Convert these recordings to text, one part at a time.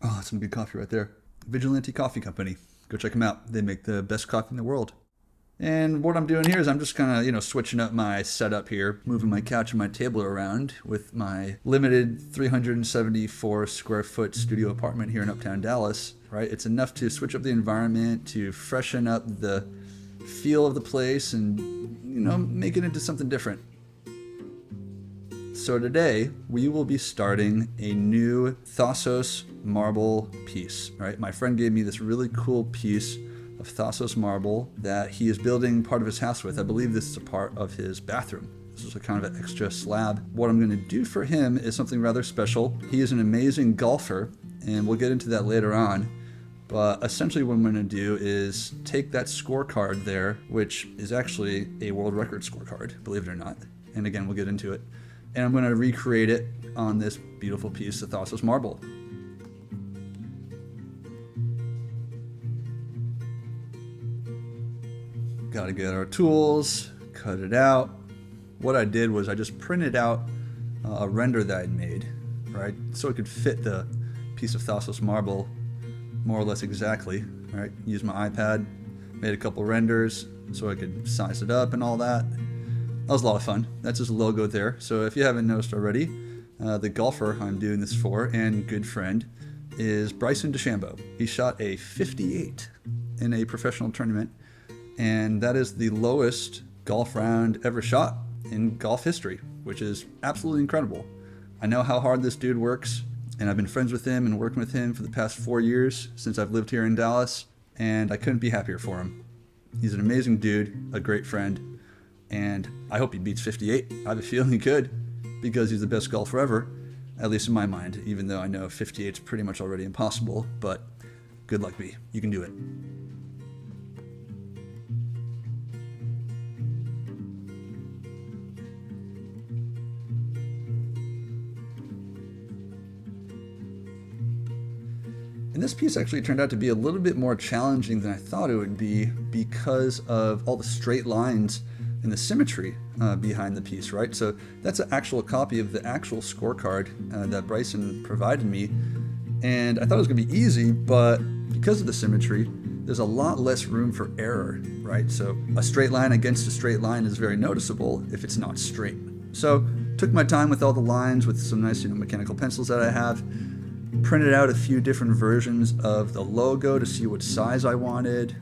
Oh, that's some good coffee right there. Vigilante Coffee Company. Go check them out. They make the best coffee in the world. And what I'm doing here is I'm just kind of, switching up my setup here, moving my couch and my table around with my limited 374 square foot studio apartment here in Uptown Dallas, right? It's enough to switch up the environment, to freshen up the feel of the place and, make it into something different. So today we will be starting a new Thassos marble piece, right? My friend gave me this really cool piece of Thassos marble that he is building part of his house with. I believe this is a part of his bathroom. This is a kind of an extra slab. What I'm going to do for him is something rather special. He is an amazing golfer, and we'll get into that later on. But essentially what I'm going to do is take that scorecard there, which is actually a world record scorecard, believe it or not. And again, we'll get into it. And I'm going to recreate it on this beautiful piece of Thassos marble. Got to get our tools, cut it out. What I did was I just printed out a render that I'd made, right? So it could fit the piece of Thassos marble more or less exactly, right? Used my iPad, made a couple renders so I could size it up and all that. That was a lot of fun. That's his logo there. So if you haven't noticed already, the golfer I'm doing this for and good friend is Bryson DeChambeau. He shot a 58 in a professional tournament, and that is the lowest golf round ever shot in golf history, which is absolutely incredible. I know how hard this dude works, and I've been friends with him and working with him for the past 4 years since I've lived here in Dallas, and I couldn't be happier for him. He's an amazing dude, a great friend, and I hope he beats 58. I have a feeling he could, because he's the best golfer ever, at least in my mind, even though I know 58 is pretty much already impossible, but good luck, B. You can do it. And this piece actually turned out to be a little bit more challenging than I thought it would be because of all the straight lines and the symmetry behind the piece, right? So that's an actual copy of the actual scorecard that Bryson provided me. And I thought it was gonna be easy, but because of the symmetry, there's a lot less room for error, right? So a straight line against a straight line is very noticeable if it's not straight. So took my time with all the lines with some nice, mechanical pencils that I have. Printed out a few different versions of the logo to see what size I wanted.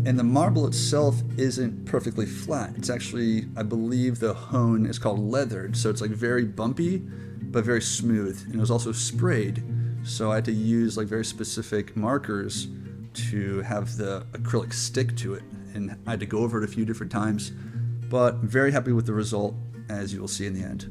And the marble itself isn't perfectly flat. It's actually, I believe the hone is called leathered, so it's like very bumpy, but very smooth. And it was also sprayed, so I had to use like very specific markers to have the acrylic stick to it. And I had to go over it a few different times, but very happy with the result, as you will see in the end.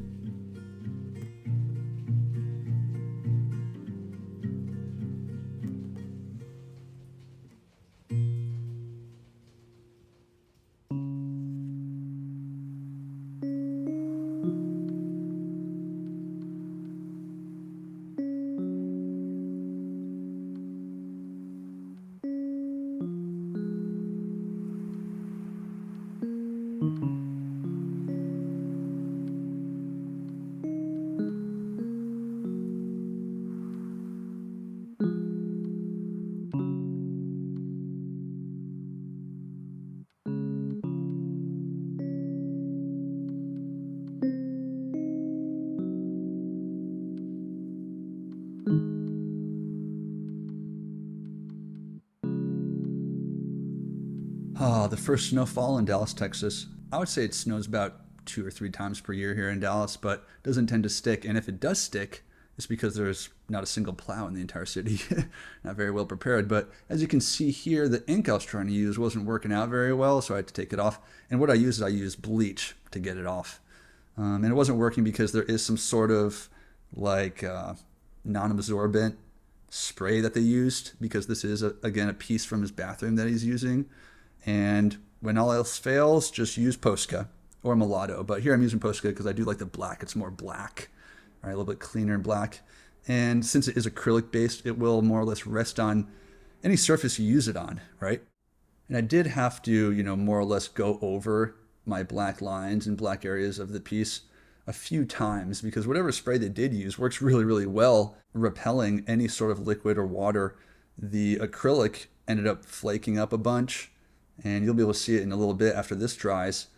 Oh, the first snowfall in Dallas, Texas. I would say it snows about 2 or 3 times per year here in Dallas, but doesn't tend to stick. And if it does stick, it's because there's not a single plow in the entire city. Not very well prepared. But as you can see here, the ink I was trying to use wasn't working out very well, so I had to take it off. And what I used is I used bleach to get it off. And it wasn't working because there is some sort of like non-absorbent spray that they used, because this is, again, a piece from his bathroom that he's using. And when all else fails, just use Posca or Mulatto. But here I'm using Posca because I do like the black. It's more black, right? A little bit cleaner and black. And since it is acrylic based, it will more or less rest on any surface you use it on, right? And I did have to, more or less go over my black lines and black areas of the piece a few times because whatever spray they did use works really, really well repelling any sort of liquid or water. The acrylic ended up flaking up a bunch, and you'll be able to see it in a little bit after this dries,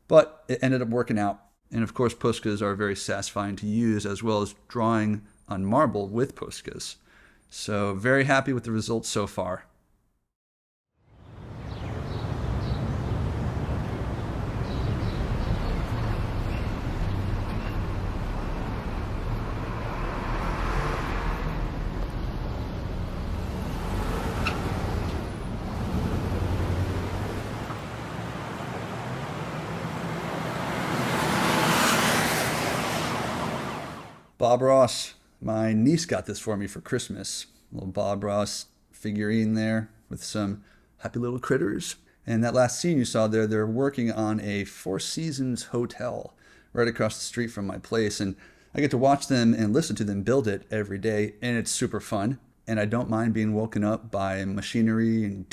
but it ended up working out. And of course, Poscas are very satisfying to use, as well as drawing on marble with Poscas. So very happy with the results so far. Bob Ross, my niece got this for me for Christmas. A little Bob Ross figurine there with some happy little critters. And that last scene you saw there, they're working on a Four Seasons hotel right across the street from my place. And I get to watch them and listen to them build it every day, and it's super fun. And I don't mind being woken up by machinery and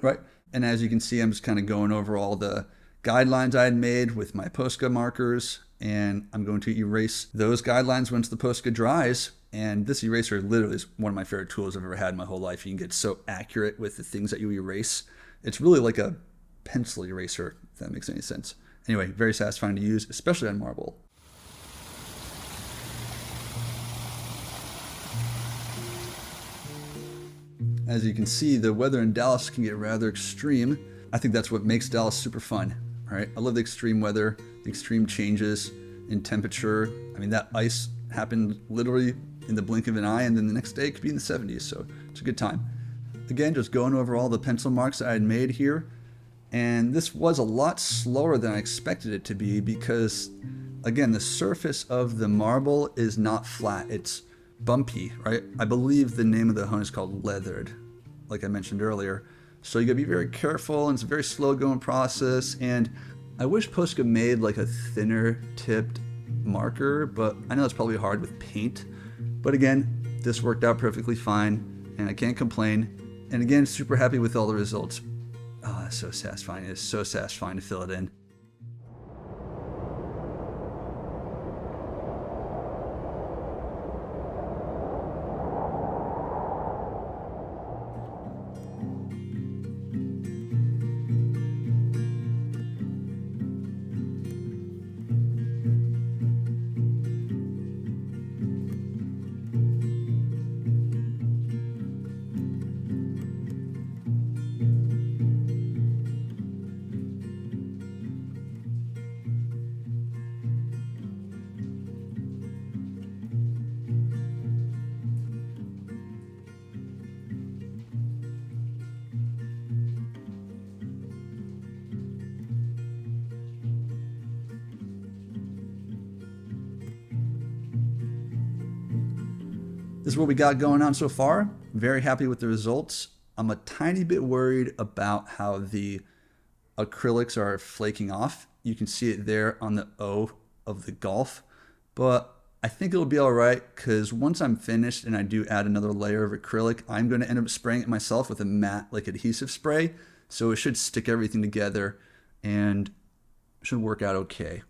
right. And as you can see, I'm just kind of going over all the guidelines I had made with my Posca markers, and I'm going to erase those guidelines once the Posca dries. And this eraser literally is one of my favorite tools I've ever had in my whole life. You can get so accurate with the things that you erase. It's really like a pencil eraser, if that makes any sense. Anyway, very satisfying to use, especially on marble. As you can see, the weather in Dallas can get rather extreme. I think that's what makes Dallas super fun. Right? I love the extreme weather, the extreme changes in temperature. I mean, that ice happened literally in the blink of an eye, and then the next day it could be in the 70s, so it's a good time. Again, just going over all the pencil marks that I had made here, and this was a lot slower than I expected it to be because, again, the surface of the marble is not flat, it's bumpy, right? I believe the name of the hone is called leathered, like I mentioned earlier. So you gotta be very careful, and it's a very slow going process. And I wish Posca made like a thinner tipped marker, but I know it's probably hard with paint. But again, this worked out perfectly fine, and I can't complain. And again, super happy with all the results. Oh, that's so satisfying. It's so satisfying to fill it in. This is what we got going on so far. Very happy with the results. I'm a tiny bit worried about how the acrylics are flaking off. You can see it there on the O of the Gulf, but I think it'll be all right because once I'm finished and I do add another layer of acrylic, I'm going to end up spraying it myself with a matte like adhesive spray. So it should stick everything together and should work out okay.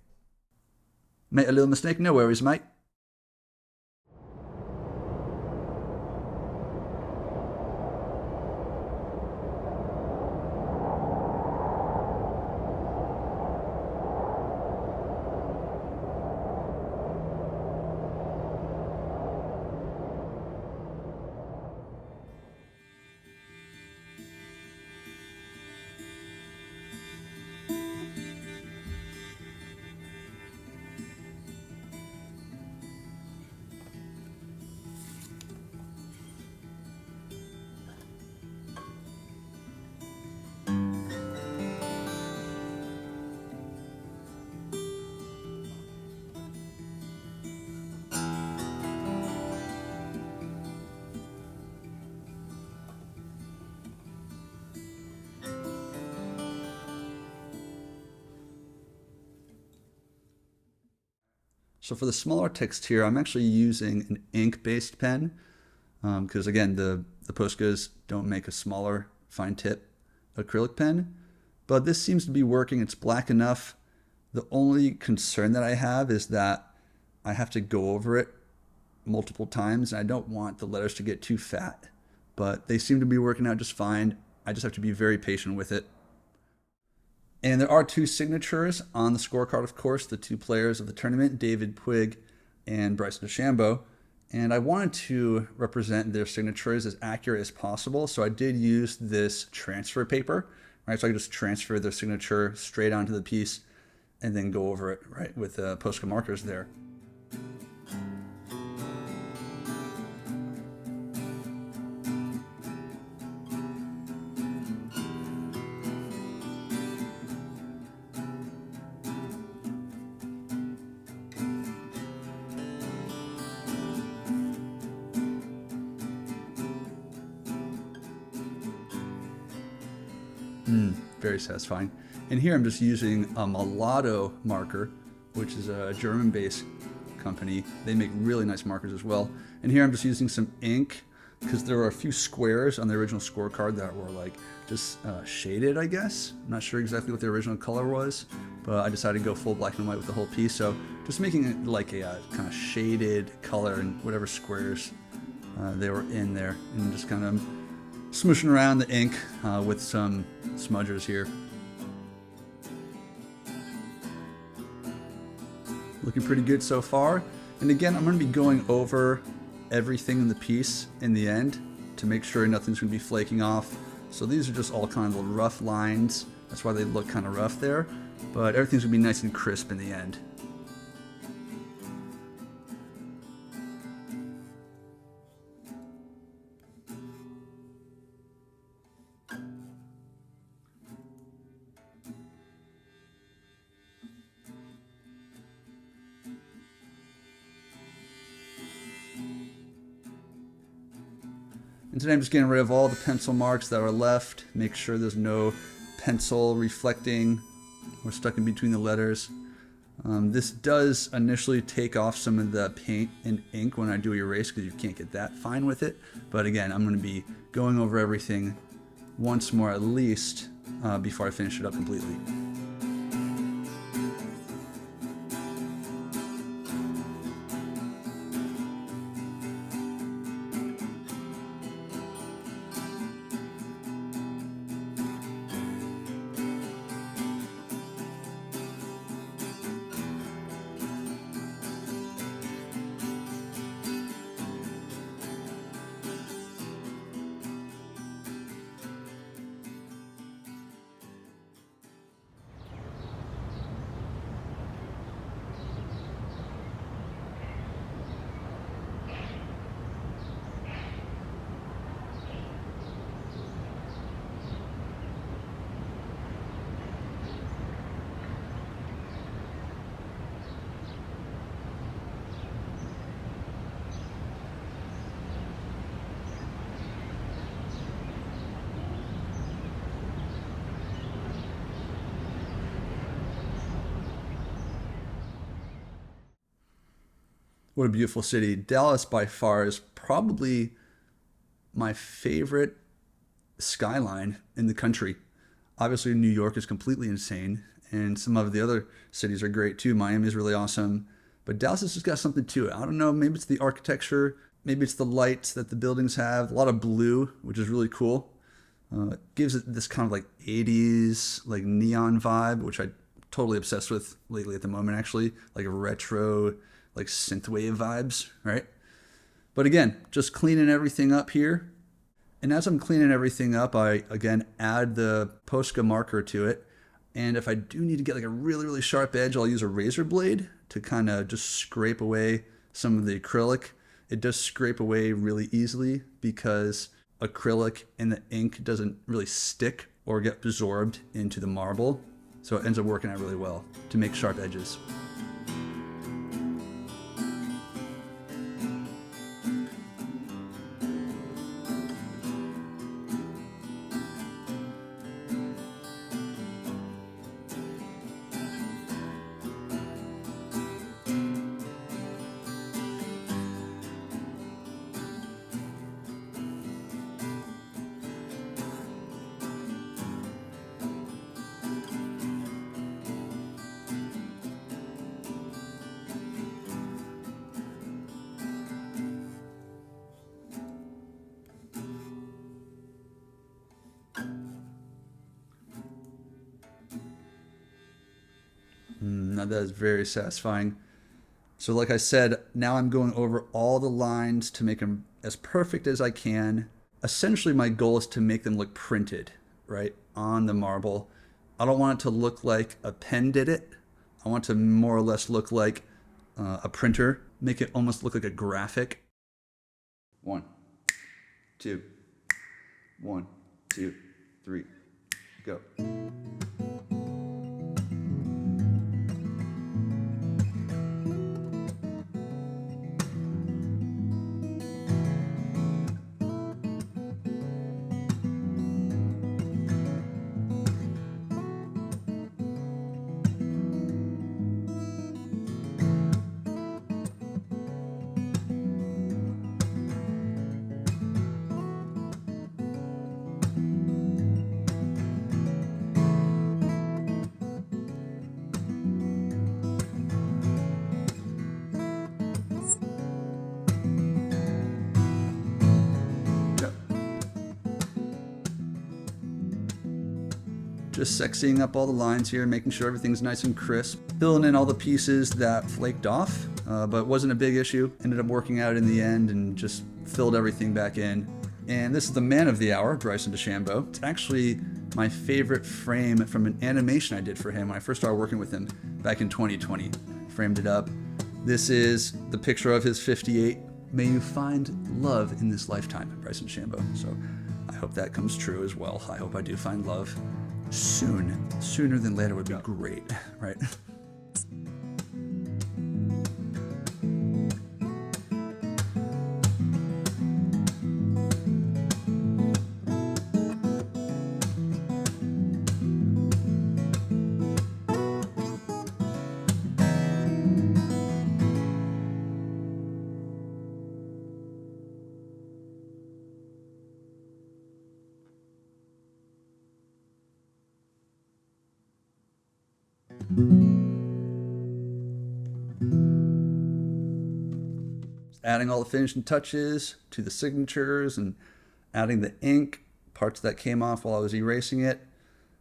Made a little mistake, no worries, mate. So for the smaller text here, I'm actually using an ink-based pen because again, the Poscas don't make a smaller fine tip acrylic pen. But this seems to be working. It's black enough. The only concern that I have is that I have to go over it multiple times, and I don't want the letters to get too fat. But they seem to be working out just fine. I just have to be very patient with it. And there are 2 signatures on the scorecard, of course, the 2 players of the tournament, David Puig and Bryson DeChambeau. And I wanted to represent their signatures as accurate as possible. So I did use this transfer paper, right? So I could just transfer their signature straight onto the piece and then go over it, right, with Posca markers there. Very satisfying. And here I'm just using a Mulatto marker, which is a German-based company. They make really nice markers as well. And here I'm just using some ink because there were a few squares on the original scorecard that were like just shaded, I guess. I'm not sure exactly what the original color was, but I decided to go full black and white with the whole piece. So just making it like a kind of shaded color in whatever squares they were in there, and just kind of smooshing around the ink with some smudgers here. Looking pretty good so far. And again, I'm going to be going over everything in the piece in the end to make sure nothing's going to be flaking off. So these are just all kind of little rough lines. That's why they look kind of rough there. But everything's going to be nice and crisp in the end. And today I'm just getting rid of all the pencil marks that are left. Make sure there's no pencil reflecting or stuck in between the letters. This does initially take off some of the paint and ink when I do erase because you can't get that fine with it. But again, I'm going to be going over everything once more at least before I finish it up completely. What a beautiful city. Dallas by far is probably my favorite skyline in the country. Obviously, New York is completely insane, and some of the other cities are great too. Miami is really awesome, but Dallas has just got something to it. I don't know, maybe it's the architecture, maybe it's the lights that the buildings have. A lot of blue, which is really cool. It gives it this kind of like 80s like neon vibe, which I'm totally obsessed with lately at the moment, actually. Like a retro, like synthwave vibes, right? But again, just cleaning everything up here. And as I'm cleaning everything up, I again add the Posca marker to it. And if I do need to get like a really, really sharp edge, I'll use a razor blade to kind of just scrape away some of the acrylic. It does scrape away really easily because acrylic and the ink doesn't really stick or get absorbed into the marble. So it ends up working out really well to make sharp edges. Now that is very satisfying. So like I said, now I'm going over all the lines to make them as perfect as I can. Essentially, my goal is to make them look printed, right, on the marble. I don't want it to look like a pen did it. I want it to more or less look like a printer, make it almost look like a graphic. 1, 2, 1, 2, 3, go. Just sexying up all the lines here, making sure everything's nice and crisp. Filling in all the pieces that flaked off, but wasn't a big issue. Ended up working out in the end and just filled everything back in. And this is the man of the hour, Bryson DeChambeau. It's actually my favorite frame from an animation I did for him when I first started working with him back in 2020. Framed it up. This is the picture of his 58. May you find love in this lifetime, Bryson DeChambeau. So I hope that comes true as well. I hope I do find love. Soon. Sooner than later would be great, right? Adding all the finishing touches to the signatures and adding the ink, parts that came off while I was erasing it.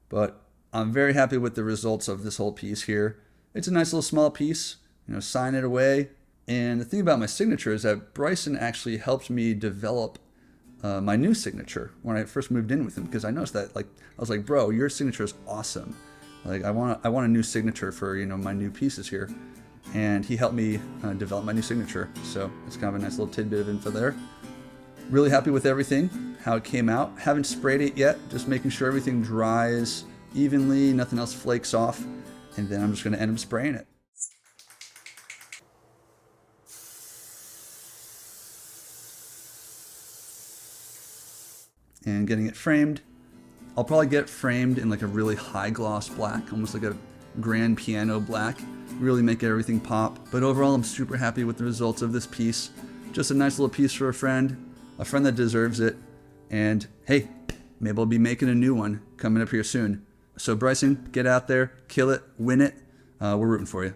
But I'm very happy with the results of this whole piece here. It's a nice little small piece, sign it away. And the thing about my signature is that Bryson actually helped me develop my new signature when I first moved in with him, because I noticed that, I was like, bro, your signature is awesome. I want a new signature for, my new pieces here. And he helped me develop my new signature. So it's kind of a nice little tidbit of info there. Really happy with everything, how it came out. Haven't sprayed it yet, just making sure everything dries evenly, nothing else flakes off. And then I'm just going to end up spraying it. And getting it framed. I'll probably get it framed in like a really high gloss black, almost like a grand piano black. Really make everything pop. But overall, I'm super happy with the results of this piece. Just a nice little piece for a friend that deserves it. And hey, maybe I'll be making a new one coming up here soon. So Bryson, get out there, kill it, win it. We're rooting for you.